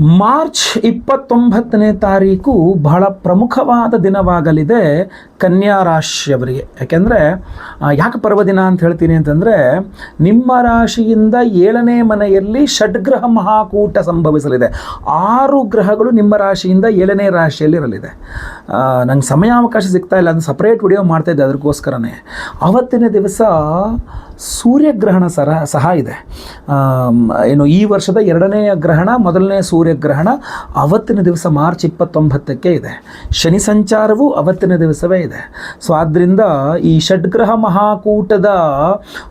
March 29ನೇ ತಾರೀಕು ಬಹಳ ಪ್ರಮುಖವಾದ ದಿನವಾಗಲಿದೆ ಕನ್ಯಾ ರಾಶಿಯವರಿಗೆ. ಯಾಕೆಂದರೆ ಯಾಕೆ ಪರ್ವದಿನ ಅಂತ ಹೇಳ್ತೀನಿ ಅಂತಂದರೆ, ನಿಮ್ಮ ರಾಶಿಯಿಂದ 7ನೇ ಮನೆಯಲ್ಲಿ ಷಡ್ಗ್ರಹ ಮಹಾಕೂಟ ಸಂಭವಿಸಲಿದೆ. 6 ಗ್ರಹಗಳು ನಿಮ್ಮ ರಾಶಿಯಿಂದ 7ನೇ ರಾಶಿಯಲ್ಲಿರಲಿದೆ. ನಂಗೆ ಸಮಯಾವಕಾಶ ಸಿಗ್ತಾ ಇಲ್ಲ, ಅದು ಸಪ್ರೇಟ್ ವಿಡಿಯೋ ಮಾಡ್ತಾಯಿದ್ದೆ, ಅದಕ್ಕೋಸ್ಕರನೇ. ಅವತ್ತಿನ ದಿವಸ ಸೂರ್ಯಗ್ರಹಣ ಸಹ ಇದೆ. ಏನು ಈ ವರ್ಷದ 2ನೇ ಗ್ರಹಣ, ಮೊದಲನೇ ಸೂರ್ಯಗ್ರಹಣ ಅವತ್ತಿನ ದಿವಸ ಮಾರ್ಚ್ 29ಕ್ಕೆ ಇದೆ. ಶನಿ ಸಂಚಾರವು ಅವತ್ತಿನ ದಿವಸವೇ ಇದೆ. ಸೊ ಆದ್ದರಿಂದ ಈ ಷಡ್ಗ್ರಹ ಮಹಾಕೂಟದ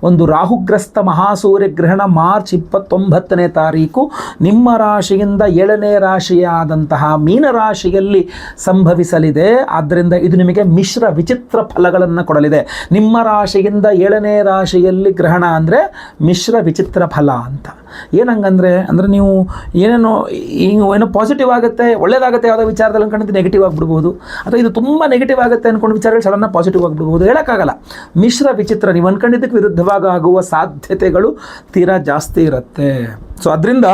ಒಂದು ರಾಹುಗ್ರಸ್ತ ಮಹಾಸೂರ್ಯಗ್ರಹಣ ಮಾರ್ಚ್ 29ನೇ ತಾರೀಕು ನಿಮ್ಮ ರಾಶಿಯಿಂದ 7ನೇ ರಾಶಿಯಾದಂತಹ ಮೀನರಾಶಿಯಲ್ಲಿ ಸಂಭವಿಸಲಿದೆ. ಆದ್ದರಿಂದ ಇದು ನಿಮಗೆ ಮಿಶ್ರ ವಿಚಿತ್ರ ಫಲಗಳನ್ನು ಕೊಡಲಿದೆ. ನಿಮ್ಮ ರಾಶಿಯಿಂದ 7ನೇ ರಾಶಿಯಲ್ಲಿ ಗ್ರಹಣ ಅಂದರೆ ಮಿಶ್ರ ವಿಚಿತ್ರ ಫಲ ಅಂತ. ಏನಂಗಂದರೆ ನೀವು ಏನೋ ಪಾಸಿಟಿವ್ ಆಗುತ್ತೆ, ಒಳ್ಳೇದಾಗುತ್ತೆ ಯಾವುದೋ ವಿಚಾರದಲ್ಲಿ ಅಂದ್ಕೊಂಡು ನೆಗೆಟಿವ್ ಆಗಿಬಿಡ್ಬೋದು, ಅಥವಾ ಇದು ತುಂಬ ನೆಗೆಟಿವ್ ಆಗುತ್ತೆ ಅಂದ್ಕೊಂಡು ವಿಚಾರಗಳು ಸಡನ್ನಾಗಿ ಪಾಸಿಟಿವ್ ಆಗಿಬಿಡ್ಬೋದು, ಹೇಳೋಕ್ಕಾಗಲ್ಲ. ಮಿಶ್ರ ವಿಚಿತ್ರ, ನೀವು ಅಂದ್ಕೊಂಡಿದ್ದಕ್ಕೆ ವಿರುದ್ಧವಾಗಿ ಆಗುವ ಸಾಧ್ಯತೆಗಳು ತೀರಾ ಜಾಸ್ತಿ ಇರುತ್ತೆ. ಸೊ ಅದರಿಂದ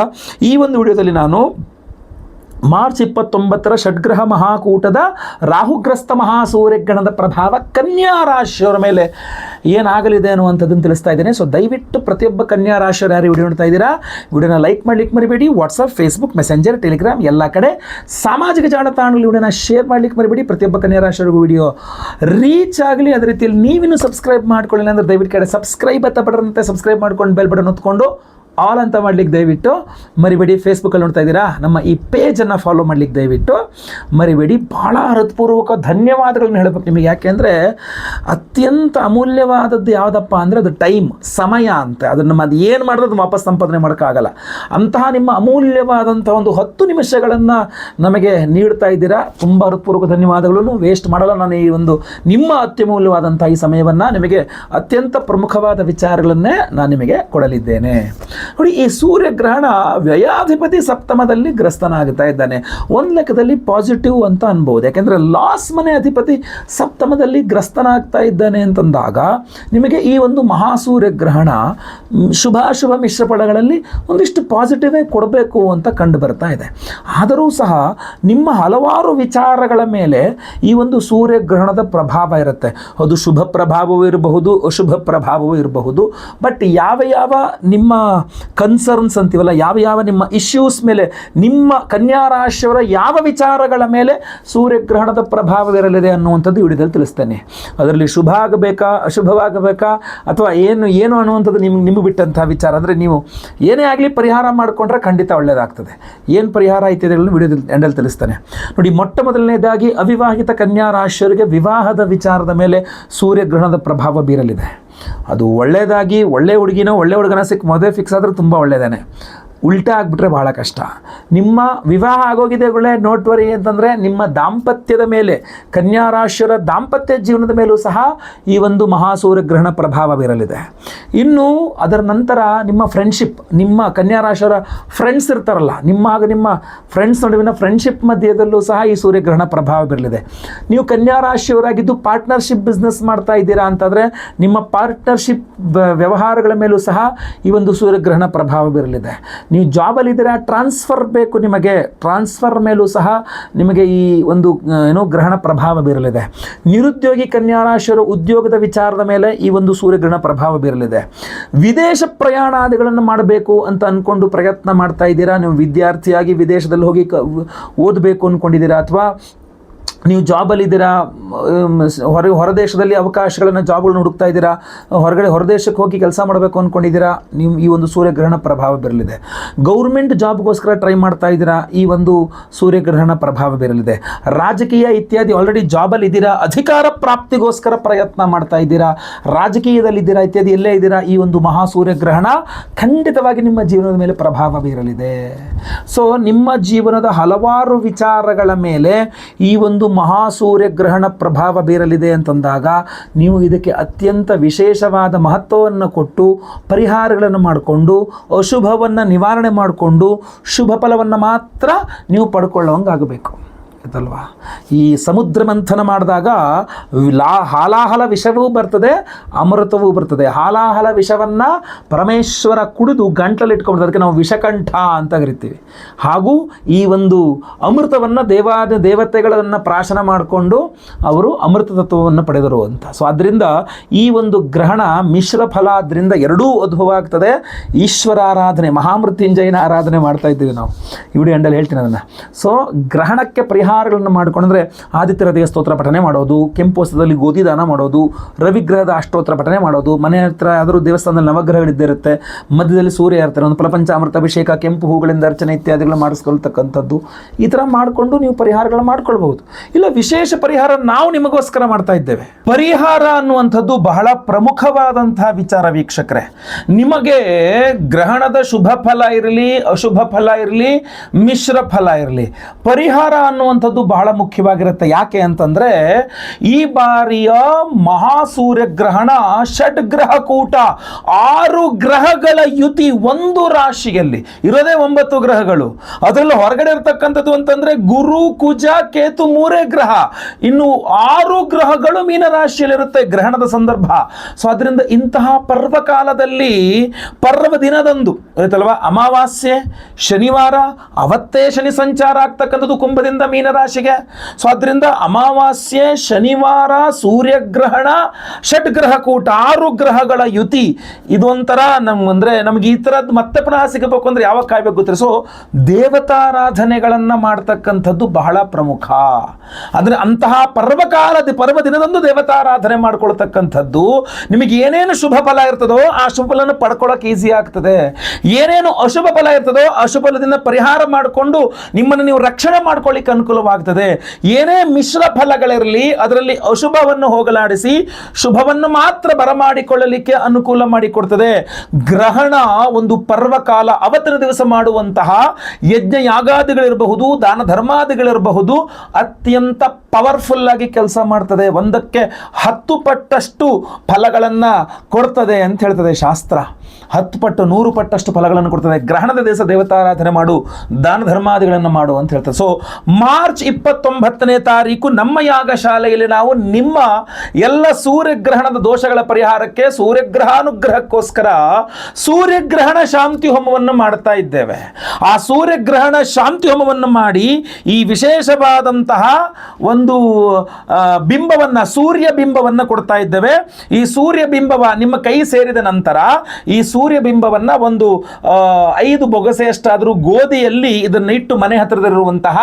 ಈ ಒಂದು ವಿಡಿಯೋದಲ್ಲಿ ನಾನು ಮಾರ್ಚ್ 29ರ ಷಡ್ಗ್ರಹ ಮಹಾಕೂಟದ ರಾಹುಗ್ರಸ್ತ ಮಹಾಸೂರ್ಯಗ್ರಹಣದ ಪ್ರಭಾವ ಕನ್ಯಾ ರಾಶಿಯವರ ಮೇಲೆ ಏನಾಗಲಿದೆ ಅನ್ನುವಂಥದ್ದನ್ನು ತಿಳಿಸ್ತಾ ಇದ್ದೇನೆ. ಸೊ ದಯವಿಟ್ಟು ಪ್ರತಿಯೊಬ್ಬ ಕನ್ಯಾ ರಾಶಿಯವರು ಯಾರು ವಿಡಿಯೋ ನೋಡ್ತಾ ಇದ್ದೀರಾ, ವಿಡಿಯೋನ ಲೈಕ್ ಮಾಡಲಿಕ್ಕೆ ಮರಿಬೇಡಿ. ವಾಟ್ಸಪ್, ಫೇಸ್ಬುಕ್, ಮೆಸೆಂಜರ್, ಟೆಲಿಗ್ರಾಮ್ ಎಲ್ಲ ಕಡೆ ಸಾಮಾಜಿಕ ಜಾಲತಾಣಗಳಲ್ಲಿ ವಿಡಿಯೋನ ಶೇರ್ ಮಾಡಲಿಕ್ಕೆ ಮರಿಬೇಡಿ. ಪ್ರತಿಯೊಬ್ಬ ಕನ್ಯಾ ರಾಶಿಯವರಿಗೂ ವಿಡಿಯೋ ರೀಚ್ ಆಗಲಿ. ಅದೇ ರೀತಿಯಲ್ಲಿ ನೀವಿನ್ನೂ ಸಬ್ಸ್ಕ್ರೈಬ್ ಮಾಡ್ಕೊಳ್ಳಿಲ್ಲ ಅಂದರೆ ದಯವಿಟ್ಟು ಕಡೆ ಸಬ್ಸ್ಕ್ರೈಬ್ ಅಂತ ಬಟನ್ ಸಬ್ಸ್ಕ್ರೈಬ್ ಮಾಡ್ಕೊಂಡು ಬೆಲ್ ಬಟನ್ ಹೊತ್ಕೊಂಡು ಆಲ್ ಅಂತ ಮಾಡಲಿಕ್ಕೆ ದಯವಿಟ್ಟು ಮರಿಬೇಡಿ. ಫೇಸ್ಬುಕ್ಕಲ್ಲಿ ನೋಡ್ತಾ ಇದ್ದೀರಾ, ನಮ್ಮ ಈ ಪೇಜನ್ನು ಫಾಲೋ ಮಾಡಲಿಕ್ಕೆ ದಯವಿಟ್ಟು ಮರಿಬೇಡಿ. ಭಾಳ ಹೃತ್ಪೂರ್ವಕ ಧನ್ಯವಾದಗಳನ್ನ ಹೇಳಬೇಕು ನಿಮಗೆ. ಯಾಕೆಂದರೆ ಅತ್ಯಂತ ಅಮೂಲ್ಯವಾದದ್ದು ಯಾವುದಪ್ಪ ಅಂದರೆ ಅದು ಟೈಮ್, ಸಮಯ ಅಂತ. ಅದನ್ನು ಅದು ಏನು ಮಾಡಿದ್ರೆ ಅದು ವಾಪಸ್ ಸಂಪಾದನೆ ಮಾಡೋಕ್ಕಾಗಲ್ಲ. ಅಂತಹ ನಿಮ್ಮ ಅಮೂಲ್ಯವಾದಂಥ ಒಂದು 10 ನಿಮಿಷಗಳನ್ನು ನಮಗೆ ನೀಡ್ತಾ ಇದ್ದೀರಾ. ತುಂಬ ಹೃತ್ಪೂರ್ವಕ ಧನ್ಯವಾದಗಳನ್ನು. ವೇಸ್ಟ್ ಮಾಡಲ್ಲ ನಾನು ಈ ಒಂದು ನಿಮ್ಮ ಅತ್ಯಮೂಲ್ಯವಾದಂಥ ಈ ಸಮಯವನ್ನು ನಿಮಗೆ ಅತ್ಯಂತ ಪ್ರಮುಖವಾದ ವಿಚಾರಗಳನ್ನೇ ನಾನು ನಿಮಗೆ ಕೊಡಲಿದ್ದೇನೆ. ನೋಡಿ, ಈ ಸೂರ್ಯಗ್ರಹಣ ವ್ಯಯಾಧಿಪತಿ ಸಪ್ತಮದಲ್ಲಿ ಗ್ರಸ್ತನಾಗ್ತಾ ಇದ್ದಾನೆ. ಒಂದು ಲೆಕ್ಕದಲ್ಲಿ ಪಾಸಿಟಿವ್ ಅಂತ ಅನ್ಬೋದು. ಯಾಕೆಂದರೆ ಲಾಸ್ ಮನೆ ಅಧಿಪತಿ ಸಪ್ತಮದಲ್ಲಿ ಗ್ರಸ್ತನಾಗ್ತಾ ಇದ್ದಾನೆ ಅಂತಂದಾಗ ನಿಮಗೆ ಈ ಒಂದು ಮಹಾಸೂರ್ಯಗ್ರಹಣ ಶುಭಾಶುಭ ಮಿಶ್ರ ಫಲಗಳಲ್ಲಿ ಒಂದಿಷ್ಟು ಪಾಸಿಟಿವೇ ಕೊಡಬೇಕು ಅಂತ ಕಂಡು ಬರ್ತಾ ಇದೆ. ಆದರೂ ಸಹ ನಿಮ್ಮ ಹಲವಾರು ವಿಚಾರಗಳ ಮೇಲೆ ಈ ಒಂದು ಸೂರ್ಯಗ್ರಹಣದ ಪ್ರಭಾವ ಇರುತ್ತೆ. ಅದು ಶುಭ ಪ್ರಭಾವವೂ ಇರಬಹುದು, ಅಶುಭ ಪ್ರಭಾವವೂ ಇರಬಹುದು. ಬಟ್ ಯಾವ ನಿಮ್ಮ ಕನ್ಸರ್ನ್ಸ್ ಅಂತೀವಲ್ಲ, ಯಾವ ನಿಮ್ಮ ಇಶ್ಯೂಸ್ ಮೇಲೆ, ನಿಮ್ಮ ಕನ್ಯಾ ರಾಶಿಯವರ ಯಾವ ವಿಚಾರಗಳ ಮೇಲೆ ಸೂರ್ಯಗ್ರಹಣದ ಪ್ರಭಾವವಿರಲಿದೆ ಅನ್ನುವಂಥದ್ದು ವಿಡಿಯೋದಲ್ಲಿ ತಿಳಿಸ್ತೇನೆ. ಅದರಲ್ಲಿ ಶುಭ ಆಗಬೇಕಾ, ಅಶುಭವಾಗಬೇಕಾ, ಅಥವಾ ಏನು ಅನ್ನುವಂಥದ್ದು ನಿಮಗೆ ಬಿಟ್ಟಂತಹ ವಿಚಾರ. ಅಂದರೆ ನೀವು ಏನೇ ಆಗಲಿ ಪರಿಹಾರ ಮಾಡಿಕೊಂಡ್ರೆ ಖಂಡಿತ ಒಳ್ಳೆಯದಾಗ್ತದೆ. ಏನು ಪರಿಹಾರ ಐತಿದೆಗಳನ್ನು ವಿಡಿಯೋದಲ್ಲಿ ಎಂಡಲ್ಲಿ ತಿಳಿಸ್ತೇನೆ. ನೋಡಿ, ಮೊಟ್ಟ ಮೊದಲನೇದಾಗಿ ಅವಿವಾಹಿತ ಕನ್ಯಾ ರಾಶಿಯವರಿಗೆ ವಿವಾಹದ ವಿಚಾರದ ಮೇಲೆ ಸೂರ್ಯಗ್ರಹಣದ ಪ್ರಭಾವ ಬೀರಲಿದೆ. ಅದು ಒಳ್ಳೆಯದಾಗಿ ಒಳ್ಳೆ ಹುಡುಗಿನೋ ಒಳ್ಳೆ ಹುಡುಗನ ಮದುವೆ ಫಿಕ್ಸ್ ಆದರೆ ತುಂಬ ಒಳ್ಳೆಯದೇನೆ. ಉಲ್ಟಾ ಆಗಿಬಿಟ್ರೆ ಭಾಳ ಕಷ್ಟ. ನಿಮ್ಮ ವಿವಾಹ ಆಗೋಗಿದೆ ನೋಟ್ ವರಿ ಅಂತಂದರೆ ನಿಮ್ಮ ದಾಂಪತ್ಯದ ಮೇಲೆ, ಕನ್ಯಾ ರಾಶಿಯವರ ದಾಂಪತ್ಯ ಜೀವನದ ಮೇಲೂ ಸಹ ಈ ಒಂದು ಮಹಾಸೂರ್ಯಗ್ರಹಣ ಪ್ರಭಾವ ಬೀರಲಿದೆ. ಇನ್ನು ಅದರ ನಂತರ ನಿಮ್ಮ ಫ್ರೆಂಡ್ಶಿಪ್, ನಿಮ್ಮ ಕನ್ಯಾ ರಾಶಿಯವರ ಫ್ರೆಂಡ್ಸ್ ಇರ್ತಾರಲ್ಲ, ನಿಮ್ಮ ಫ್ರೆಂಡ್ಸ್ ನಡುವಿನ ಫ್ರೆಂಡ್ಶಿಪ್ ಮಧ್ಯದಲ್ಲೂ ಸಹ ಈ ಸೂರ್ಯಗ್ರಹಣ ಪ್ರಭಾವ ಬೀರಲಿದೆ. ನೀವು ಕನ್ಯಾ ರಾಶಿಯವರಾಗಿದ್ದು ಪಾರ್ಟ್ನರ್ಶಿಪ್ ಬಿಸ್ನೆಸ್ ಮಾಡ್ತಾ ಇದ್ದೀರಾ ಅಂತಂದರೆ ನಿಮ್ಮ ಪಾರ್ಟ್ನರ್ಶಿಪ್ ವ್ಯವಹಾರಗಳ ಮೇಲೂ ಸಹ ಈ ಒಂದು ಸೂರ್ಯಗ್ರಹಣ ಪ್ರಭಾವ ಬೀರಲಿದೆ. ನೀವು ಜಾಬಲ್ಲಿದ್ದೀರಾ, ಟ್ರಾನ್ಸ್ಫರ್ ಬೇಕು ನಿಮಗೆ, ಟ್ರಾನ್ಸ್ಫರ್ ಮೇಲೂ ಸಹ ನಿಮಗೆ ಈ ಒಂದು ಗ್ರಹಣ ಪ್ರಭಾವ ಬೀರಲಿದೆ. ನಿರುದ್ಯೋಗಿ ಕನ್ಯಾ ರಾಶಿಯವರ ಉದ್ಯೋಗದ ವಿಚಾರದ ಮೇಲೆ ಈ ಒಂದು ಸೂರ್ಯಗ್ರಹಣ ಪ್ರಭಾವ ಬೀರಲಿದೆ. ವಿದೇಶ ಪ್ರಯಾಣಾದಿಗಳನ್ನು ಮಾಡಬೇಕು ಅಂತ ಅಂದ್ಕೊಂಡು ಪ್ರಯತ್ನ ಮಾಡ್ತಾ ಇದ್ದೀರಾ, ನೀವು ವಿದ್ಯಾರ್ಥಿಯಾಗಿ ವಿದೇಶದಲ್ಲಿ ಹೋಗಿ ಓದಬೇಕು ಅಂದ್ಕೊಂಡಿದ್ದೀರಾ, ಅಥವಾ ನೀವು ಜಾಬಲ್ಲಿದ್ದೀರಾ, ಹೊರದೇಶದಲ್ಲಿ ಅವಕಾಶಗಳನ್ನು, ಜಾಬ್ಗಳನ್ನ ಹುಡುಕ್ತಾ ಇದ್ದೀರಾ, ಹೊರದೇಶಕ್ಕೆ ಹೋಗಿ ಕೆಲಸ ಮಾಡಬೇಕು ಅಂದ್ಕೊಂಡಿದ್ದೀರಾ, ನೀವು ಈ ಒಂದು ಸೂರ್ಯಗ್ರಹಣ ಪ್ರಭಾವ ಬೀರಲಿದೆ. ಗೌರ್ಮೆಂಟ್ ಜಾಬ್ಗೋಸ್ಕರ ಟ್ರೈ ಮಾಡ್ತಾ ಇದ್ದೀರಾ, ಈ ಒಂದು ಸೂರ್ಯಗ್ರಹಣ ಪ್ರಭಾವ ಬೀರಲಿದೆ. ರಾಜಕೀಯ ಇತ್ಯಾದಿ ಆಲ್ರೆಡಿ ಜಾಬಲ್ಲಿದ್ದೀರಾ, ಅಧಿಕಾರ ಪ್ರಾಪ್ತಿಗೋಸ್ಕರ ಪ್ರಯತ್ನ ಮಾಡ್ತಾ ಇದ್ದೀರಾ, ರಾಜಕೀಯದಲ್ಲಿದ್ದೀರಾ ಇತ್ಯಾದಿ ಎಲ್ಲೇ ಇದ್ದೀರಾ, ಈ ಒಂದು ಮಹಾಸೂರ್ಯಗ್ರಹಣ ಖಂಡಿತವಾಗಿ ನಿಮ್ಮ ಜೀವನದ ಮೇಲೆ ಪ್ರಭಾವ ಬೀರಲಿದೆ. ಸೊ ನಿಮ್ಮ ಜೀವನದ ಹಲವಾರು ವಿಚಾರಗಳ ಮೇಲೆ ಈ ಒಂದು ಮಹಾಸೂರ್ಯಗ್ರಹಣ ಪ್ರಭಾವ ಬೀರಲಿದೆ ಅಂತಂದಾಗ ನೀವು ಇದಕ್ಕೆ ಅತ್ಯಂತ ವಿಶೇಷವಾದ ಮಹತ್ವವನ್ನು ಕೊಟ್ಟು ಪರಿಹಾರಗಳನ್ನು ಮಾಡಿಕೊಂಡು ಅಶುಭವನ್ನು ನಿವಾರಣೆ ಮಾಡಿಕೊಂಡು ಶುಭ ಫಲವನ್ನು ಮಾತ್ರ ನೀವು ಪಡ್ಕೊಳ್ಳೋಂಗಾಗಬೇಕು. ಆಯ್ತಲ್ವಾ. ಈ ಸಮುದ್ರ ಮಂಥನ ಮಾಡಿದಾಗ ಹಾಲಾಹಲ ವಿಷವೂ ಬರ್ತದೆ, ಅಮೃತವೂ ಬರ್ತದೆ. ಹಾಲಾಹಲ ವಿಷವನ್ನು ಪರಮೇಶ್ವರ ಕುಡಿದು ಗಂಟಲಲ್ಲಿ ಇಟ್ಕೊಂಡು, ಅದಕ್ಕೆ ನಾವು ವಿಷಕಂಠ ಅಂತ ಕರಿತೀವಿ. ಹಾಗೂ ಈ ಒಂದು ಅಮೃತವನ್ನು ದೇವತೆಗಳನ್ನು ಪ್ರಾಶನ ಮಾಡಿಕೊಂಡು ಅವರು ಅಮೃತ ತತ್ವವನ್ನು ಪಡೆದರು ಅಂತ. ಸೊ ಆದ್ದರಿಂದ ಈ ಒಂದು ಗ್ರಹಣ ಮಿಶ್ರ ಫಲ, ಆದ್ದರಿಂದ ಎರಡೂ ಅದ್ಭುತವಾಗ್ತದೆ. ಈಶ್ವರ ಆರಾಧನೆ, ಮಹಾಮೃತ್ಯುಂಜಯನ ಆರಾಧನೆ ಮಾಡ್ತಾ ಇದ್ದೀವಿ ನಾವು, ಈ ವಿಡಿಯೋ ಎಂಡಲ್ಲಿ ಹೇಳ್ತೀನಿ ಅದನ್ನು. ಸೊ ಗ್ರಹಣಕ್ಕೆ ಪರಿಹಾರಗಳನ್ನು ಮಾಡಿಕೊಂಡ್ರೆ ಆದಿತ್ಯ ಹೃದಯ ಸ್ತೋತ್ರ ಪಠನೆ ಮಾಡೋದು, ಕೆಂಪು ವಸ್ತ್ರದಲ್ಲಿ ಗೋಧಿ ದಾನ ಮಾಡೋದು, ರವಿಗ್ರಹದ ಅಷ್ಟೋತ್ರ ಪಠನೆ ಮಾಡೋದು, ಮನೆ ಹತ್ರ ಯಾದರೂ ದೇವಸ್ಥಾನದಲ್ಲಿ ನವಗ್ರಹಗಳಿದ್ದೇ ಇರುತ್ತೆ, ಮಧ್ಯದಲ್ಲಿ ಸೂರ್ಯ ಇರ್ತಾರೆ, ಒಂದು ಫಲಪಂಚಾಮೃತ ಅಭಿಷೇಕ, ಕೆಂಪು ಹೂಗಳಿಂದ ಅರ್ಚನೆ ಇತ್ಯಾದಿಗಳು ಮಾಡಿಸ್ಕೊಳ್ತಕ್ಕಂಥದ್ದು, ಈ ಥರ ಮಾಡಿಕೊಂಡು ನೀವು ಪರಿಹಾರಗಳನ್ನು ಮಾಡ್ಕೊಳ್ಬಹುದು. ಇಲ್ಲ ವಿಶೇಷ ಪರಿಹಾರ ನಾವು ನಿಮಗೋಸ್ಕರ ಮಾಡ್ತಾ ಇದ್ದೇವೆ. ಪರಿಹಾರ ಅನ್ನುವಂಥದ್ದು ಬಹಳ ಪ್ರಮುಖವಾದಂತಹ ವಿಚಾರ ವೀಕ್ಷಕರೇ. ನಿಮಗೆ ಗ್ರಹಣದ ಶುಭ ಫಲ ಇರಲಿ, ಅಶುಭ ಫಲ ಇರಲಿ, ಮಿಶ್ರ ಫಲ ಇರಲಿ, ಪರಿಹಾರ ಅನ್ನುವಂಥದ್ದು ಬಹಳ ಮುಖ್ಯವಾಗಿರುತ್ತೆ. ಯಾಕೆ ಅಂತಂದರೆ ಈ ಬಾರಿಯ ಮಹಾಸೂರ್ಯಗ್ರಹಣ ಷಡ್ಗ್ರಹ ಕೂಟ, 6 ಗ್ರಹಗಳ ಯುತಿ ಒಂದು ರಾಶಿಯಲ್ಲಿ ಇರೋದೇ 9 ಗ್ರಹಗಳು. ಅದರಲ್ಲಿ ಹೊರಗಡೆ ಇರತಕ್ಕಂಥದ್ದು ಅಂತಂದ್ರೆ ಗುರು, ಕುಜ, ಕೇತು 3 ಗ್ರಹ, ಇನ್ನು 6 ಗ್ರಹಗಳು ಮೀನರಾಶಿಯಲ್ಲಿರುತ್ತೆ ಗ್ರಹಣದ ಸಂದರ್ಭ. ಸೊ ಅದರಿಂದ ಇಂತಹ ಪರ್ವಕಾಲದಲ್ಲಿ ಪರ್ವ ದಿನದಂದು ಆಯ್ತಲ್ವಾ, ಅಮಾವಾಸ್ಯೆ ಶನಿವಾರ, ಅವತ್ತೇ ಶನಿ ಸಂಚಾರ ಆಗ್ತಕ್ಕಂಥದ್ದು ಕುಂಭದಿಂದ ಮೀನರಾಶಿಗೆ. ಸೊ ಅದರಿಂದ ಅಮಾವಾಸ್ಯೆ, ಶನಿವಾರ, ಸೂರ್ಯಗ್ರಹಣ, ಷಡ್ಗ್ರಹ ಕೂಟ, 6 ಗ್ರಹಗಳ ಯುತಿ, ಇದೊಂಥರ ಅಂದ್ರೆ ನಮ್ಗೆ ಈ ಥರದ್ದು ಮತ್ತೆ ಪುನಃ ಸಿಗಬೇಕು ಅಂದ್ರೆ ಯಾವಾಗ ಕಾಯ್ಬೇಕು ಗೊತ್ತಿಲ್ಲ. ಸೊ ದೇವತಾರಾಧನೆಗಳನ್ನು ಮಾಡ್ತಕ್ಕಂಥದ್ದು ಬಹಳ ಪ್ರಮುಖ. ಅಂದರೆ ಅಂತಹ ಪರ್ವ ದಿನದಂದು ದೇವತಾರಾಧನೆ ಮಾಡ್ಕೊಳ್ತಕ್ಕಂಥದ್ದು ನಿಮಗೆ ಏನೇನು ಶುಭ ಫಲ ಇರ್ತದೋ ಆ ಶುಭ ಫಲನ ಪಡ್ಕೊಳ್ಳೋಕೆ ಈಸಿ ಆಗ್ತದೆ. ಏನೇನು ಅಶುಭ ಫಲ ಇರ್ತದೋ ಅಶುಭ ಫಲದಿಂದ ಪರಿಹಾರ ಮಾಡಿಕೊಂಡು ನಿಮ್ಮನ್ನು ನೀವು ರಕ್ಷಣೆ ಮಾಡ್ಕೊಳ್ಳಿಕ್ಕೆ ಅನುಕೂಲವಾಗ್ತದೆ. ಏನೇ ಮಿಶ್ರ ಫಲಗಳಿರಲಿ ಅದರಲ್ಲಿ ಅಶುಭವನ್ನು ಹೋಗಲಾಡಿಸಿ ಶುಭವನ್ನು ಮಾತ್ರ ಬರಮಾಡಿಕೊಳ್ಳಲಿಕ್ಕೆ ಅನುಕೂಲ ಮಾಡಿಕೊಡ್ತದೆ. ಗ್ರಹಣ ಒಂದು ಪರ್ವಕಾಲ, ಅವತ್ತಿನ ದಿವಸ ಮಾಡುವಂತಹ ಯಜ್ಞ ಯಾಗಾದಿಗಳಿರಬಹುದು, ದಾನ ಧರ್ಮಾದಿಗಳಿರಬಹುದು, ಅತ್ಯಂತ ಪವರ್ಫುಲ್ ಆಗಿ ಕೆಲಸ ಮಾಡ್ತದೆ. 1ಕ್ಕೆ 10 ಪಟ್ಟಷ್ಟು ಫಲಗಳನ್ನು ಕೊಡ್ತದೆ ಅಂತ ಹೇಳ್ತದೆ ಶಾಸ್ತ್ರ. 10 ಪಟ್ಟು 100 ಪಟ್ಟಷ್ಟು ಫಲಗಳನ್ನು ಕೊಡ್ತದೆ. ಗ್ರಹಣದ ದಿವಸ ದೇವತಾರಾಧನೆ ಮಾಡು, ದಾನ ಧರ್ಮಾದಿಗಳನ್ನು ಮಾಡು ಅಂತ ಹೇಳ್ತದೆ. ಸೊ ಮಾರ್ಚ್ 29ನೇ ತಾರೀಕು ನಮ್ಮ ಯಾಗಶಾಲೆಯಲ್ಲಿ ನಾವು ನಿಮ್ಮ ಎಲ್ಲ ಸೂರ್ಯಗ್ರಹಣದ ದೋಷಗಳ ಪರಿಹಾರಕ್ಕೆ, ಸೂರ್ಯಗ್ರಹಾನುಗ್ರಹಕ್ಕೋಸ್ಕರ ಸೂರ್ಯಗ್ರಹಣ ಶಾಂತಿ ಹೋಮವನ್ನು ಮಾಡ್ತಾ ಇದ್ದೇವೆ. ಆ ಸೂರ್ಯಗ್ರಹಣ ಶಾಂತಿ ಹೋಮವನ್ನು ಮಾಡಿ ಈ ವಿಶೇಷವಾದಂತಹ ಒಂದು ಬಿಂಬವನ್ನು, ಸೂರ್ಯ ಬಿಂಬವನ್ನು ಕೊಡ್ತಾ ಇದ್ದೇವೆ. ಈ ಸೂರ್ಯ ಬಿಂಬವ ನಿಮ್ಮ ಕೈ ಸೇರಿದ ನಂತರ ಈ ಸೂರ್ಯ ಬಿಂಬವನ್ನು ಒಂದು 5 ಬೊಗಸೆಯಷ್ಟಾದರೂ ಗೋಧಿಯಲ್ಲಿ ಇದನ್ನು ಇಟ್ಟು ಮನೆ ಹತ್ತಿರದಲ್ಲಿರುವಂತಹ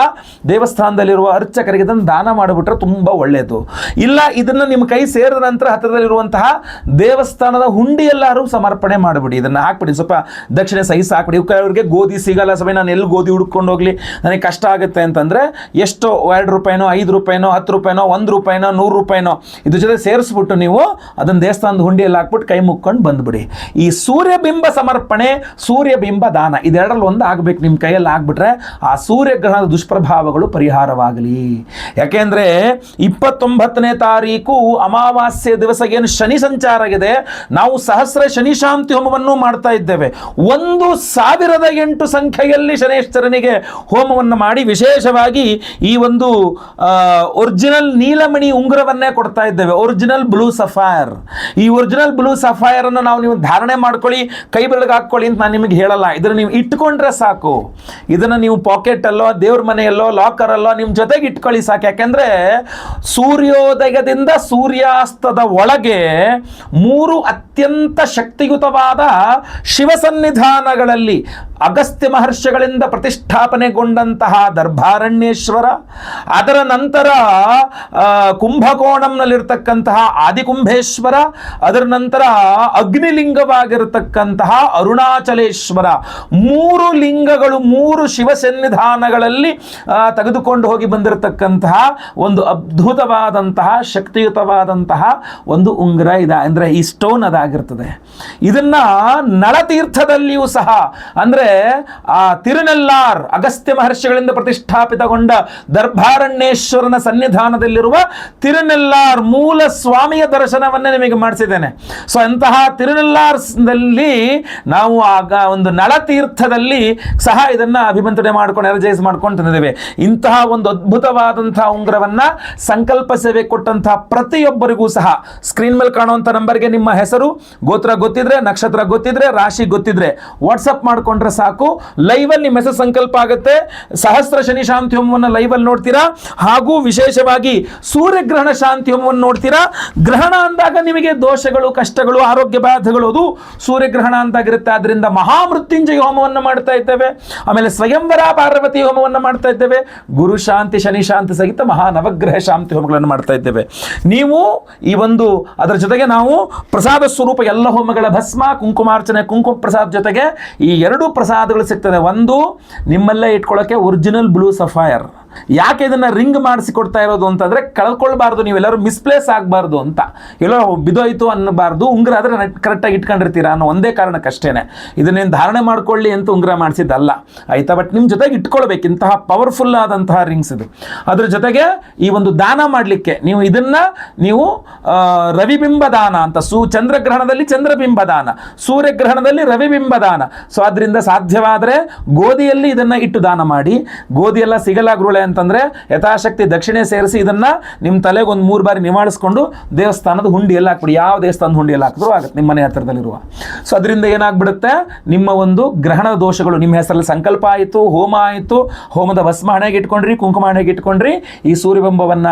ದೇವಸ್ಥಾನದಲ್ಲಿರುವ ಅರ್ಚಕರಿಗೆ ಇದನ್ನು ದಾನ ಮಾಡಿಬಿಟ್ರೆ ತುಂಬ ಒಳ್ಳೆಯದು. ಇಲ್ಲ ಇದನ್ನು ನಿಮ್ಮ ಕೈ ಸೇರಿದ ನಂತರ ಹತ್ತಿರದಲ್ಲಿರುವಂತಹ ದೇವಸ್ಥಾನದ ಹುಂಡಿಯಲ್ಲಾರು ಸಮರ್ಪಣೆ ಮಾಡಿಬಿಡಿ, ಇದನ್ನು ಹಾಕ್ಬಿಡಿ, ಸ್ವಲ್ಪ ದಕ್ಷಿಣೆ ಸಹಿಸಿ ಹಾಕ್ಬಿಡಿ. ಅವ್ರಿಗೆ ಗೋಧಿ ಸಿಗಲ್ಲ ಸಮಯ, ನಾನು ಎಲ್ಲಿ ಗೋಧಿ ಹುಡ್ಕೊಂಡು ಹೋಗ್ಲಿ, ನನಗೆ ಕಷ್ಟ ಆಗುತ್ತೆ ಅಂತಂದರೆ ಎಷ್ಟೋ 2 ರೂಪಾಯಿನೋ 5 ರೂಪಾಯಿನೋ 10 ರೂಪಾಯಿನೋ 1 ರೂಪಾಯಿನೋ 100 ರೂಪಾಯಿನೋ ಇದ್ರ ಜೊತೆ ಸೇರಿಸ್ಬಿಟ್ಟು ನೀವು ಅದನ್ನು ದೇವಸ್ಥಾನದ ಹುಂಡಿಯಲ್ಲಿ ಹಾಕ್ಬಿಟ್ಟು ಕೈ ಮುಕ್ಕೊಂಡು ಬಂದ್ಬಿಡಿ. ಈ ಸೂರ್ಯಬಿಂಬ ಸಮರ್ಪಣೆ, ಸೂರ್ಯಬಿಂಬ ದಾನ, ಇದೆರಡರಲ್ಲಿ ಒಂದು ಆಗಬೇಕು. ನಿಮ್ಮ ಕೈಯಲ್ಲಿ ಆಗ್ಬಿಟ್ರೆ ಆ ಸೂರ್ಯಗ್ರಹಣದ ದುಷ್ಪ್ರಭಾವಗಳು ಪರಿಹಾರವಾಗಲಿ. ಯಾಕೆಂದರೆ 29ನೇ ತಾರೀಕು ಅಮಾವಾಸ್ಯೆ ದಿವಸ ಏನು ಶನಿ ಸಂಚಾರ ಆಗಿದೆ, ನಾವು ಸಹಸ್ರ ಶನಿ ಶಾಂತಿ ಹೋಮವನ್ನು ಮಾಡ್ತಾ ಇದ್ದೇವೆ. 1008 ಸಂಖ್ಯೆಯಲ್ಲಿ ಶನೇಶ್ವರನಿಗೆ ಹೋಮವನ್ನು ಮಾಡಿ ವಿಶೇಷವಾಗಿ ಈ ಒಂದು ಒರಿಜಿನಲ್ ನೀಲಮಣಿ ಉಂಗುರವನ್ನೇ ಕೊಡ್ತಾ ಇದ್ದೇವೆ, ಒರಿಜಿನಲ್ ಬ್ಲೂ ಸಫೈರ್. ಈ ಒರಿಜಿನಲ್ ಬ್ಲೂ ಸಫೈರ್ ಅನ್ನು ನಾವು ನೀವು ಧಾರಣೆ ಮಾಡ್ಕೊಳ್ಳಿ, ಕೈ ಬೆಳಗ್ಗೆ ಹಾಕ್ಕೊಳ್ಳಿ ಅಂತ ನಾನು ನಿಮಗೆ ಹೇಳಲ್ಲ. ಇದನ್ನು ನೀವು ಇಟ್ಕೊಂಡ್ರೆ ಸಾಕು. ಇದನ್ನು ನೀವು ಪಾಕೆಟಲ್ಲೋ, ದೇವ್ರ ಮನೆಯಲ್ಲೋ, ಲಾಕರಲ್ಲೋ ನಿಮ್ಮ ಜೊತೆಗೆ ಇಟ್ಕೊಳ್ಳಿ ಸಾಕು. ಯಾಕೆಂದರೆ ಸೂರ್ಯೋದಯದಿಂದ ಸೂರ್ಯಾಸ್ತದ ಒಳಗೆ 3 ಅತ್ಯಂತ ಶಕ್ತಿಯುತವಾದ ಶಿವ ಸನ್ನಿಧಾನಗಳಲ್ಲಿ ಅಗಸ್ತ್ಯ ಮಹರ್ಷಿಗಳಿಂದ ಪ್ರತಿಷ್ಠಾಪನೆಗೊಂಡಂತಹ ದರ್ಭಾರಣ್ಯೇಶ್ವರ, ಅದರ ನಂತರ ಕುಂಭಕೋಣಂನಲ್ಲಿರ್ತಕ್ಕಂತಹ ಆದಿಕುಂಭೇಶ್ವರ, ಅದರ ನಂತರ ಅಗ್ನಿಲಿಂಗವಾಗಿರತಕ್ಕಂತಹ ಅರುಣಾಚಲೇಶ್ವರ, 3 ಲಿಂಗಗಳು 3 ಶಿವ ಸನ್ನಿಧಾನಗಳಲ್ಲಿ ತೆಗೆದುಕೊಂಡು ಹೋಗಿ ಬಂದಿರತಕ್ಕಂತಹ ಒಂದು ಅದ್ಭುತವಾದಂತಹ ಶಕ್ತಿಯುತವಾದಂತಹ ಒಂದು ಉಂಗುರ ಇದೆ. ಅಂದರೆ ಈ ಸ್ಟೋನ್ ಅದಾಗಿರ್ತದೆ. ಇದನ್ನ ನಳತೀರ್ಥದಲ್ಲಿಯೂ ಸಹ, ಅಂದರೆ ಆ ತಿರುನೆಲ್ಲಾರ್ ಅಗಸ್ತ್ಯ ಮಹರ್ಷಿಗಳಿಂದ ಪ್ರತಿಷ್ಠಾಪಿತಗೊಂಡ ದರ್ಭಾರಣ್ಯೇಶ್ವರನ ಸನ್ನಿಧಾನದಲ್ಲಿರುವ ತಿರುನೆಲ್ಲಾರ್ ಮೂಲ ಸ್ವಾಮಿಯ ದರ್ಶನವನ್ನೇ ನಿಮಗೆ ಮಾಡಿಸಿದ್ದೇನೆ. ಸೊ ಅಂತಹ ತಿರುನೆಲ್ಲಾರ್ನಲ್ಲಿ ನಾವು ಆಗ ಒಂದು ನಳತೀರ್ಥದಲ್ಲಿ ಸಹ ಇದನ್ನು ಅಭಿಮಂತ್ರಣೆ ಮಾಡ್ಕೊಂಡು ಎನರ್ಜೈಸ್ ಮಾಡ್ಕೊಂಡು ತಂದಿದ್ದೇವೆ. ಇಂತಹ ಇಂತಹ ಒಂದು ಅದ್ಭುತವಾದಂತಹ ಉಂಗುರವನ್ನ ಸಂಕಲ್ಪ ಸೇವೆ ಕೊಟ್ಟಂತಹ ಪ್ರತಿಯೊಬ್ಬರಿಗೂ ಸಹ ಸ್ಕ್ರೀನ್ ಮೇಲೆ ಕಾಣುವಂಥ ನಂಬರ್ಗೆ ನಿಮ್ಮ ಹೆಸರು, ಗೋತ್ರ ಗೊತ್ತಿದ್ರೆ, ನಕ್ಷತ್ರ ಗೊತ್ತಿದ್ರೆ, ರಾಶಿ ಗೊತ್ತಿದ್ರೆ ವಾಟ್ಸಪ್ ಮಾಡ್ಕೊಂಡ್ರೆ ಸಾಕು. ಲೈವಲ್ಲಿ ನಿಮ್ಮ ಹೆಸರು ಸಂಕಲ್ಪ ಆಗುತ್ತೆ. ಸಹಸ್ರ ಶನಿ ಶಾಂತಿ ಹೋಮವನ್ನು ಲೈವಲ್ಲಿ ನೋಡ್ತೀರಾ. ಹಾಗೂ ವಿಶೇಷವಾಗಿ ಸೂರ್ಯಗ್ರಹಣ ಶಾಂತಿ ಹೋಮವನ್ನು ನೋಡ್ತೀರಾ. ಗ್ರಹಣ ಅಂದಾಗ ನಿಮಗೆ ದೋಷಗಳು, ಕಷ್ಟಗಳು, ಆರೋಗ್ಯ ಬಾಧೆಗಳು ಅದು ಸೂರ್ಯಗ್ರಹಣ ಅಂತಾಗಿರುತ್ತೆ. ಆದ್ರಿಂದ ಮಹಾಮೃತ್ಯುಂಜಯ ಹೋಮವನ್ನು ಮಾಡ್ತಾ ಇದ್ದೇವೆ. ಆಮೇಲೆ ಸ್ವಯಂವರ ಪಾರ್ವತಿ ಹೋಮವನ್ನು ಮಾಡ್ತಾ ಇದ್ದೇವೆ. ಗುರು ಶಾಂತಿ, ಶನಿ ಶಾಂತಿ ಸಹಿತ ಮಹಾ ನವಗ್ರಹ ಶಾಂತಿ ಹೋಮಗಳನ್ನು ಮಾಡ್ತಾ ಇದ್ದೇವೆ. ನೀವು ಈ ಒಂದು ಅದರ ಜೊತೆಗೆ ನಾವು ಪ್ರಸಾದ ಸ್ವರೂಪ ಎಲ್ಲ ಹೋಮಗಳ ಭಸ್ಮ, ಕುಂಕುಮಾರ್ಚನೆ, ಕುಂಕುಮ ಪ್ರಸಾದ ಜೊತೆಗೆ ಈ ಎರಡು ಪ್ರಸಾದಗಳು ಸಿಗ್ತದೆ. ಒಂದು ನಿಮ್ಮಲ್ಲೇ ಇಟ್ಕೊಳ್ಳೋಕೆ ಒರಿಜಿನಲ್ ಬ್ಲೂ ಸಫೈರ್. ಯಾಕೆ ಇದನ್ನ ರಿಂಗ್ ಮಾಡಿಸಿ ಕೊಡ್ತಾ ಇರೋದು ಅಂತಂದ್ರೆ ಕಳ್ಕೊಳ್ಬಾರ್ದು, ನೀವೆಲ್ಲರೂ ಮಿಸ್ಪ್ಲೇಸ್ ಆಗಬಾರ್ದು ಅಂತ. ಎಲ್ಲೋ ಬಿದೋಯ್ತು ಅನ್ನಬಾರ್ದು. ಉಂಗುರ ಆದರೆ ಕರೆಕ್ಟಾಗಿ ಇಟ್ಕೊಂಡಿರ್ತೀರಾ ಅನ್ನೋ ಒಂದೇ ಕಾರಣಕ್ಕಷ್ಟೇನೆ. ಇದನ್ನೇನು ಧಾರಣೆ ಮಾಡ್ಕೊಳ್ಳಿ ಅಂತ ಉಂಗುರ ಮಾಡಿಸಿದ್ದಲ್ಲ, ಆಯ್ತಾ? ಬಟ್ ನಿಮ್ಮ ಜೊತೆಗೆ ಇಟ್ಕೊಳ್ಬೇಕು. ಇಂತಹ ಪವರ್ಫುಲ್ ಆದಂತಹ ರಿಂಗ್ಸ್ ಇದು. ಅದ್ರ ಜೊತೆಗೆ ಈ ಒಂದು ದಾನ ಮಾಡಲಿಕ್ಕೆ ನೀವು ರವಿಬಿಂಬ ದಾನ ಅಂತ, ಚಂದ್ರಗ್ರಹಣದಲ್ಲಿ ಚಂದ್ರಬಿಂಬ ದಾನ, ಸೂರ್ಯಗ್ರಹಣದಲ್ಲಿ ರವಿಬಿಂಬ ದಾನ. ಸೊ ಅದರಿಂದ ಸಾಧ್ಯವಾದರೆ ಗೋಧಿಯಲ್ಲಿ ಇದನ್ನ ಇಟ್ಟು ದಾನ ಮಾಡಿ. ಗೋಧಿ ಎಲ್ಲ ಸಿಗಲ್ಲ ಗುರುಳೆ ಅಂತಂದ್ರೆ ಯಥಾಶಕ್ತಿ ದಕ್ಷಿಣೆ ಸೇರಿಸಿ ಇದನ್ನ ನಿಮ್ಮ ತಲೆಗೆ ಒಂದು 3 ಬಾರಿ ನಿವಾಳಿಸ್ಕೊಂಡು ದೇವಸ್ಥಾನದ ಹುಂಡಿಯಲ್ಲಿ ಹಾಕ್ಬಿಡಿ. ಯಾವ ದೇವಸ್ಥಾನದ ಹುಂಡಿಯಲ್ಲಿ ಹಾಕಿದ್ರು ಆಗುತ್ತೆ, ನಿಮ್ಮ ಮನೆ ಹತ್ತಿರದಲ್ಲಿರುವ. ಸೊ ಅದರಿಂದ ಏನಾಗ್ಬಿಡುತ್ತೆ, ನಿಮ್ಮ ಒಂದು ಗ್ರಹಣ ದೋಷಗಳು, ನಿಮ್ಮ ಹೆಸರಲ್ಲಿ ಸಂಕಲ್ಪ ಆಯಿತು, ಹೋಮ ಆಯಿತು, ಹೋಮದ ಭಸ್ಮ ಹಣೆಗೆ ಇಟ್ಕೊಂಡ್ರಿ, ಕುಂಕುಮ ಹಣೆಗೆ ಇಟ್ಕೊಂಡ್ರಿ, ಈ ಸೂರ್ಯಬಿಂಬವನ್ನ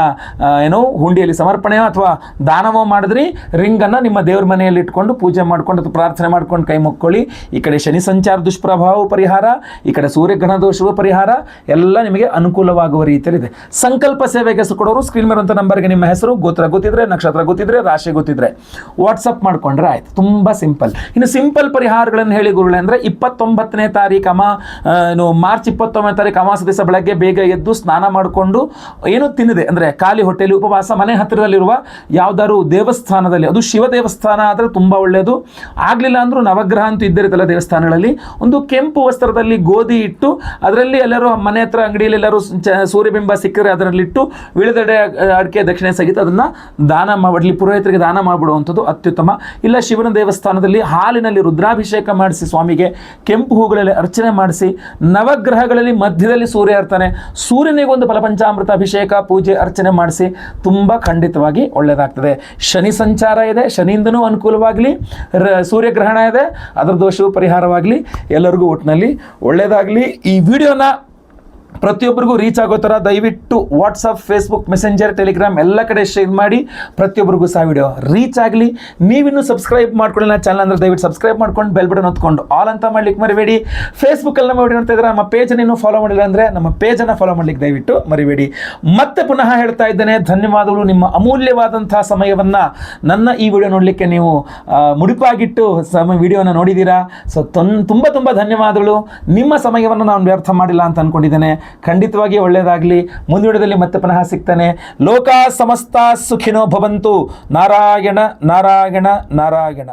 ಹುಂಡಿಯಲ್ಲಿ ಸಮರ್ಪಣೆಯೋ ಅಥವಾ ದಾನವೋ ಮಾಡಿದ್ರಿ, ರಿಂಗನ್ನು ನಿಮ್ಮ ದೇವ್ರ ಮನೆಯಲ್ಲಿ ಇಟ್ಕೊಂಡು ಪೂಜೆ ಮಾಡ್ಕೊಂಡು ಅಥವಾ ಪ್ರಾರ್ಥನೆ ಮಾಡ್ಕೊಂಡು ಕೈ ಮುಕ್ಕೊಳ್ಳಿ. ಈ ಕಡೆ ಶನಿ ಸಂಚಾರ ದುಷ್ಪ್ರಭಾವ ಪರಿಹಾರ, ಈ ಕಡೆ ಸೂರ್ಯಗ್ರಹಣ ದೋಷವೂ ಪರಿಹಾರ, ಎಲ್ಲ ನಿಮಗೆ ಅನುಕೂಲವಾಗುವ ರೀತಿಯಲ್ಲಿದೆ. ಸಂಕಲ್ಪ ಸೇವೆಗೆ ಹೆಸರು ಕೊಡೋರು ಸ್ಕ್ರೀನ್ ಮೇಲಿರುವಂಥ ನಂಬರ್ಗೆ ನಿಮ್ಮ ಹೆಸರು, ಗೋತ್ರ ಗೊತ್ತಿದ್ರೆ, ನಕ್ಷತ್ರ ಗೊತ್ತಿದ್ರೆ, ರಾಶಿ ಗೊತ್ತಿದ್ರೆ ವಾಟ್ಸಪ್ ಮಾಡ್ಕೊಂಡ್ರೆ ಆಯ್ತು. ತುಂಬಾ ಸಿಂಪಲ್. ಇನ್ನು ಸಿಂಪಲ್ ಪರಿಹಾರಗಳನ್ನು ಹೇಳಿ ಗುರುಗಳೇ ಅಂದರೆ 29ನೇ ತಾರೀಕು ಮಾರ್ಚ್ 29ನೇ ತಾರೀಕು ಅಮಾವಾಸ್ಯೆ ದಿವಸ ಬೆಳಗ್ಗೆ ಬೇಗ ಎದ್ದು ಸ್ನಾನ ಮಾಡಿಕೊಂಡು ಏನು ತಿನ್ನದೆ ಅಂದರೆ ಖಾಲಿ ಹೊಟ್ಟೆಯಲ್ಲಿ ಉಪವಾಸ, ಮನೆ ಹತ್ತಿರದಲ್ಲಿರುವ ಯಾವ್ದಾದ್ರು ದೇವಸ್ಥಾನದಲ್ಲಿ, ಅದು ಶಿವ ದೇವಸ್ಥಾನ ಆದರೆ ತುಂಬ ಒಳ್ಳೆಯದು. ಆಗಲಿಲ್ಲ ಅಂದರೂ ನವಗ್ರಹ ಅಂತೂ ಇದ್ದಿರುತ್ತಲ್ಲ ದೇವಸ್ಥಾನಗಳಲ್ಲಿ, ಒಂದು ಕೆಂಪು ವಸ್ತ್ರದಲ್ಲಿ ಗೋಧಿ ಇಟ್ಟು ಅದರಲ್ಲಿ ಎಲ್ಲರೂ ಮನೆ ಹತ್ರ ಅಂಗಡಿಯಲ್ಲಿ ಎಲ್ಲರೂ ಸೂರ್ಯಬಿಂಬ ಸಿಕ್ಕರೆ ಅದರಲ್ಲಿಟ್ಟು ವಿಳಿದೆಡೆ ಅಡಿಕೆ ದಕ್ಷಿಣೆ ಸಹಿತ ಅದನ್ನು ದಾನ ಮಾಡಲಿ, ಪುರೋಹಿತರಿಗೆ ದಾನ ಮಾಡಿಬಿಡುವಂಥದ್ದು ಅತ್ಯುತ್ತಮ. ಇಲ್ಲ ಶಿವನ ದೇವಸ್ಥಾನದಲ್ಲಿ ಹಾಲಿನಲ್ಲಿ ರುದ್ರಾಭಿಷೇಕ ಮಾಡಿಸಿ, ಸ್ವಾಮಿಗೆ ಕೆಂಪು ಹೂಗಳಲ್ಲಿ ಅರ್ಚನೆ ಮಾಡಿಸಿ, ನವಗ್ರಹಗಳಲ್ಲಿ ಮಧ್ಯದಲ್ಲಿ ಸೂರ್ಯ ಇರ್ತಾನೆ, ಸೂರ್ಯನಿಗೊಂದು ಫಲಪಂಚಾಮೃತ ಅಭಿಷೇಕ, ಪೂಜೆ, ಅರ್ಚನೆ ಮಾಡಿಸಿ. ತುಂಬ ಖಂಡಿತವಾಗಿ ಒಳ್ಳೆಯದಾಗ್ತದೆ. ಶನಿ ಸಂಚಾರ ಇದೆ, ಶನಿಯಿಂದನೂ ಅನುಕೂಲವಾಗಲಿ, ಸೂರ್ಯಗ್ರಹಣ ಇದೆ, ಅದರ ದೋಷವು ಪರಿಹಾರವಾಗಲಿ. ಎಲ್ಲರಿಗೂ ಒಟ್ಟಿನಲ್ಲಿ ಒಳ್ಳೆಯದಾಗಲಿ. ಈ ವಿಡಿಯೋನ ಪ್ರತಿಯೊಬ್ಬರಿಗೂ ರೀಚ್ ಆಗೋ ಥರ ದಯವಿಟ್ಟು ವಾಟ್ಸಪ್, ಫೇಸ್ಬುಕ್, ಮೆಸೆಂಜರ್, ಟೆಲಿಗ್ರಾಮ್ ಎಲ್ಲ ಕಡೆ ಶೇರ್ ಮಾಡಿ. ಪ್ರತಿಯೊಬ್ಬರಿಗೂ ಸಹ ವಿಡಿಯೋ ರೀಚ್ ಆಗಲಿ. ನೀವಿನ್ನೂ ಸಬ್ಸ್ಕ್ರೈಬ್ ಮಾಡ್ಕೊಳ್ಳಿ ಚಾನಲ್ ಅಂದರೆ ದಯವಿಟ್ಟು ಸಬ್ಸ್ಕ್ರೈಬ್ ಮಾಡ್ಕೊಂಡು ಬೆಲ್ ಬಟನ್ ಹೊತ್ಕೊಂಡು ಆಲ್ ಅಂತ ಮಾಡ್ಲಿಕ್ಕೆ ಮರಿಬೇಡಿ. ಫೇಸ್ಬುಕ್ಕಲ್ಲಿ ನಮ್ಮ ವಿಡಿಯೋ ನೋಡ್ತಾ ಇದ್ರೆ ನಮ್ಮ ಪೇಜನ್ನು ಇನ್ನೂ ಫಾಲೋ ಮಾಡಿಲ್ಲ ಅಂದರೆ ನಮ್ಮ ಪೇಜನ್ನು ಫಾಲೋ ಮಾಡ್ಲಿಕ್ಕೆ ದಯವಿಟ್ಟು ಮರಿಬೇಡಿ. ಮತ್ತೆ ಪುನಃ ಹೇಳ್ತಾ ಇದ್ದೇನೆ, ಧನ್ಯವಾದಗಳು. ನಿಮ್ಮ ಅಮೂಲ್ಯವಾದಂತಹ ಸಮಯವನ್ನು ನನ್ನ ಈ ವಿಡಿಯೋ ನೋಡಲಿಕ್ಕೆ ನೀವು ಮುಡಿಪಾಗಿಟ್ಟು ವಿಡಿಯೋನ ನೋಡಿದ್ದೀರಾ. ಸೊ ತುಂಬ ಧನ್ಯವಾದಗಳು. ನಿಮ್ಮ ಸಮಯವನ್ನು ನಾನು ವ್ಯರ್ಥ ಮಾಡಿಲ್ಲ ಅಂತ ಅಂದ್ಕೊಂಡಿದ್ದೇನೆ. ಖಂಡಿತವಾಗಿ ಒಳ್ಳೆಯದಾಗಲಿ. ಮುಂದಿನ ವಿಡಿಯೋದಲ್ಲಿ ಮತ್ತೆ ಪುನಃ ಸಿಗ್ತಾನೆ. ಲೋಕ ಸಮಸ್ತ ಸುಖಿನೋ ಭವಂತು. ನಾರಾಯಣ ನಾರಾಯಣ ನಾರಾಯಣ.